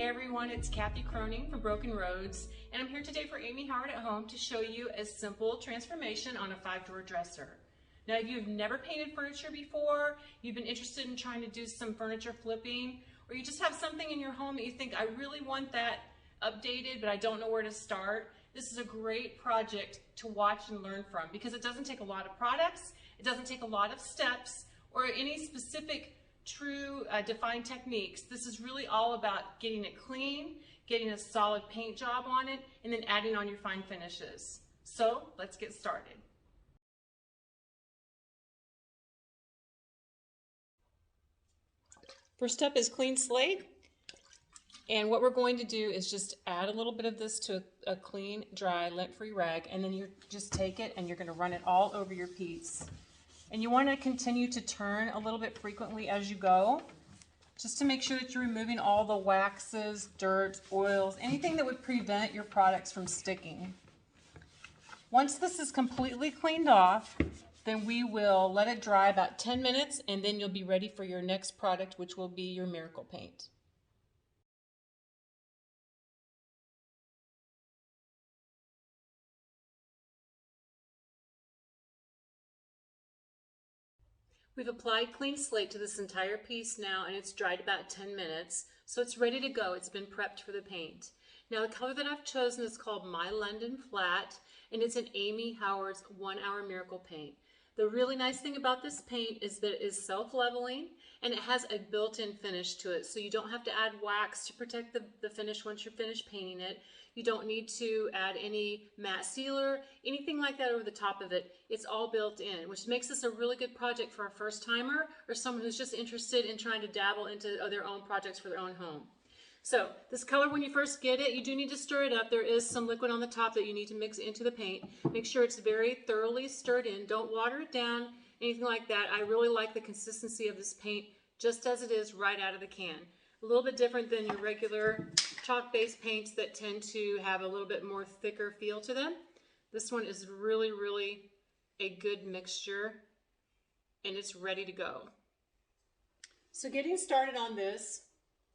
everyone, it's Kathy Croning from Broken Roads, and I'm here today for Amy Howard at Home to show you a simple transformation on a 5-drawer dresser. Now, if you've never painted furniture before, you've been interested in trying to do some furniture flipping, or you just have something in your home that you think, I really want that updated, but I don't know where to start, this is a great project to watch and learn from because it doesn't take a lot of products, it doesn't take a lot of steps, or any specific true defined techniques. This is really all about getting it clean, getting a solid paint job on it, and then adding on your fine finishes. So let's get started. First up is clean slate. And what we're going to do is just add a little bit of this to a clean, dry, lint-free rag, and then you just take it and you're going to run it all over your piece. And you want to continue to turn a little bit frequently as you go, just to make sure that you're removing all the waxes, dirt, oils, anything that would prevent your products from sticking. Once this is completely cleaned off, then we will let it dry about 10 minutes, and then you'll be ready for your next product, which will be your miracle paint. We've applied clean slate to this entire piece now, and it's dried about 10 minutes, so it's ready to go. It's been prepped for the paint. Now the color that I've chosen is called My London Flat, and it's an Amy Howard's 1-Hour Miracle Paint. The really nice thing about this paint is that it is self-leveling, and it has a built-in finish to it, so you don't have to add wax to protect the finish once you're finished painting it. You don't need to add any matte sealer, anything like that over the top of it. It's all built in, which makes this a really good project for a first-timer or someone who's just interested in trying to dabble into their own projects for their own home. So this color, when you first get it, you do need to stir it up. There is some liquid on the top that you need to mix into the paint. Make sure it's very thoroughly stirred in. Don't water it down, anything like that. I really like the consistency of this paint just as it is right out of the can. A little bit different than your regular chalk-based paints that tend to have a little bit more thicker feel to them. This one is really, really a good mixture, and it's ready to go. So getting started on this,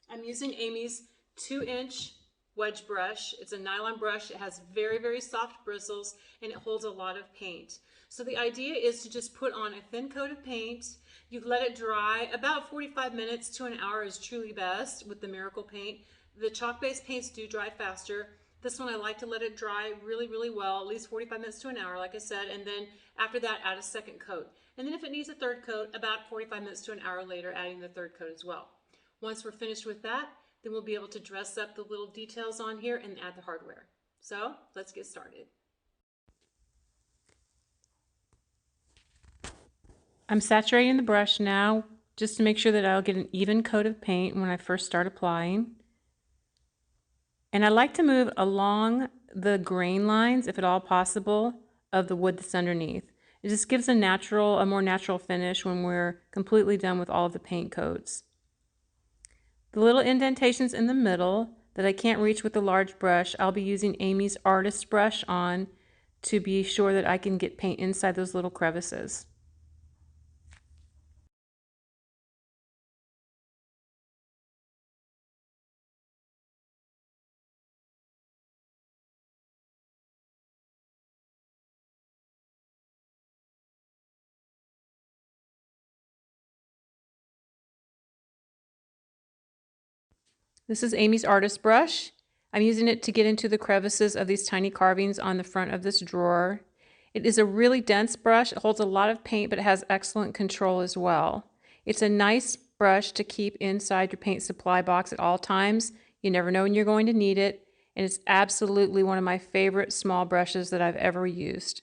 I'm using Amy's 2-inch wedge brush. It's a nylon brush. It has very, very soft bristles, and it holds a lot of paint. So the idea is to just put on a thin coat of paint. You let it dry. About 45 minutes to an hour is truly best with the miracle paint. The chalk-based paints do dry faster. This one I like to let it dry really, really well, at least 45 minutes to an hour, like I said, and then after that add a second coat. And then if it needs a third coat, about 45 minutes to an hour later, adding the third coat as well. Once we're finished with that, then we'll be able to dress up the little details on here and add the hardware. So let's get started. I'm saturating the brush now just to make sure that I'll get an even coat of paint when I first start applying. And I like to move along the grain lines, if at all possible, of the wood that's underneath. It just gives a more natural finish when we're completely done with all of the paint coats. The little indentations in the middle that I can't reach with the large brush, I'll be using Amy's artist brush on to be sure that I can get paint inside those little crevices. This is Amy's artist brush. I'm using it to get into the crevices of these tiny carvings on the front of this drawer. It is a really dense brush. It holds a lot of paint, but it has excellent control as well. It's a nice brush to keep inside your paint supply box at all times. You never know when you're going to need it, and it's absolutely one of my favorite small brushes that I've ever used.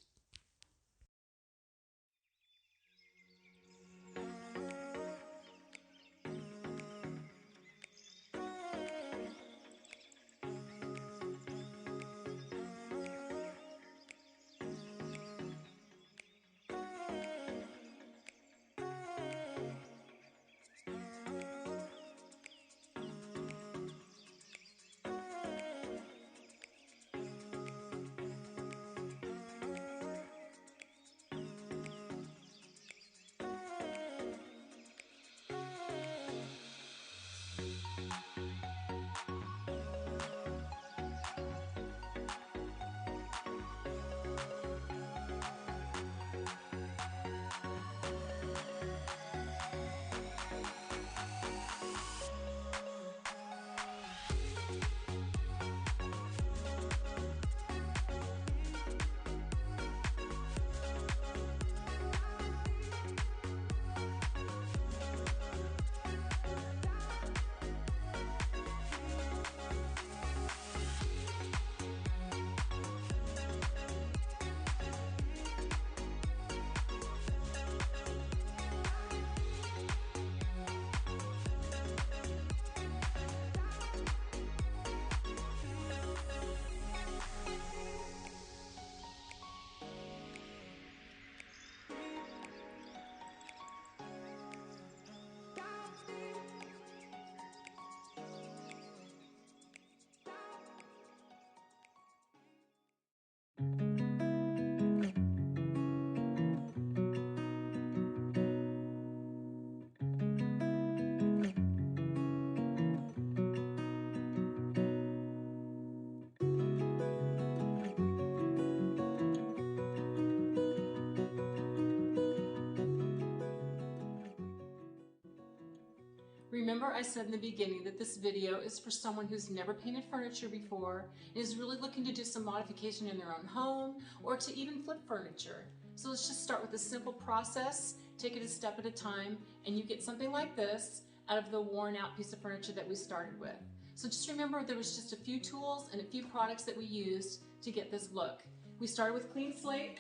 I said in the beginning that this video is for someone who's never painted furniture before and is really looking to do some modification in their own home or to even flip furniture. So let's just start with a simple process, take it a step at a time, and you get something like this out of the worn out piece of furniture that we started with. So just remember there was just a few tools and a few products that we used to get this look. We started with clean slate.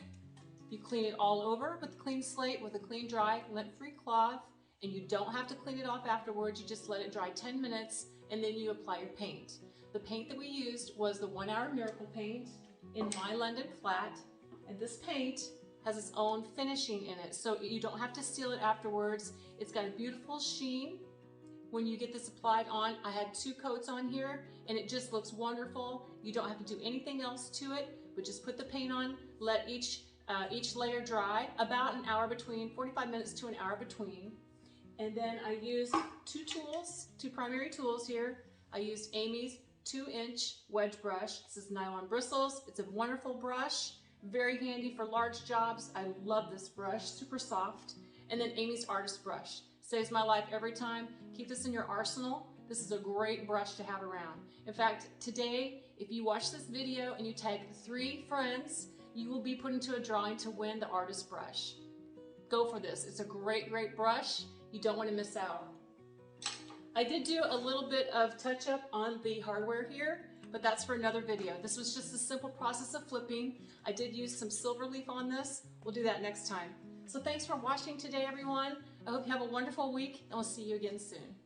You clean it all over with clean slate with a clean, dry, lint-free cloth, and you don't have to clean it off afterwards. You just let it dry 10 minutes and then you apply your paint. The paint that we used was the 1 Hour Miracle paint in My London Flat, and this paint has its own finishing in it, so you don't have to seal it afterwards. It's got a beautiful sheen. When you get this applied on, I had 2 coats on here and it just looks wonderful. You don't have to do anything else to it, but just put the paint on, let each layer dry about an hour between, 45 minutes to an hour between. And then I used 2 tools, 2 primary tools here. I used Amy's 2-inch wedge brush. This is nylon bristles. It's a wonderful brush, very handy for large jobs. I love this brush, super soft. And then Amy's artist brush. Saves my life every time. Keep this in your arsenal. This is a great brush to have around. In fact, today, if you watch this video and you tag 3 friends, you will be put into a drawing to win the artist brush. Go for this. It's a great, great brush. You don't want to miss out. I did do a little bit of touch up on the hardware here, but that's for another video. This was just a simple process of flipping. I did use some silver leaf on this. We'll do that next time. So thanks for watching today, everyone. I hope you have a wonderful week, and we'll see you again soon.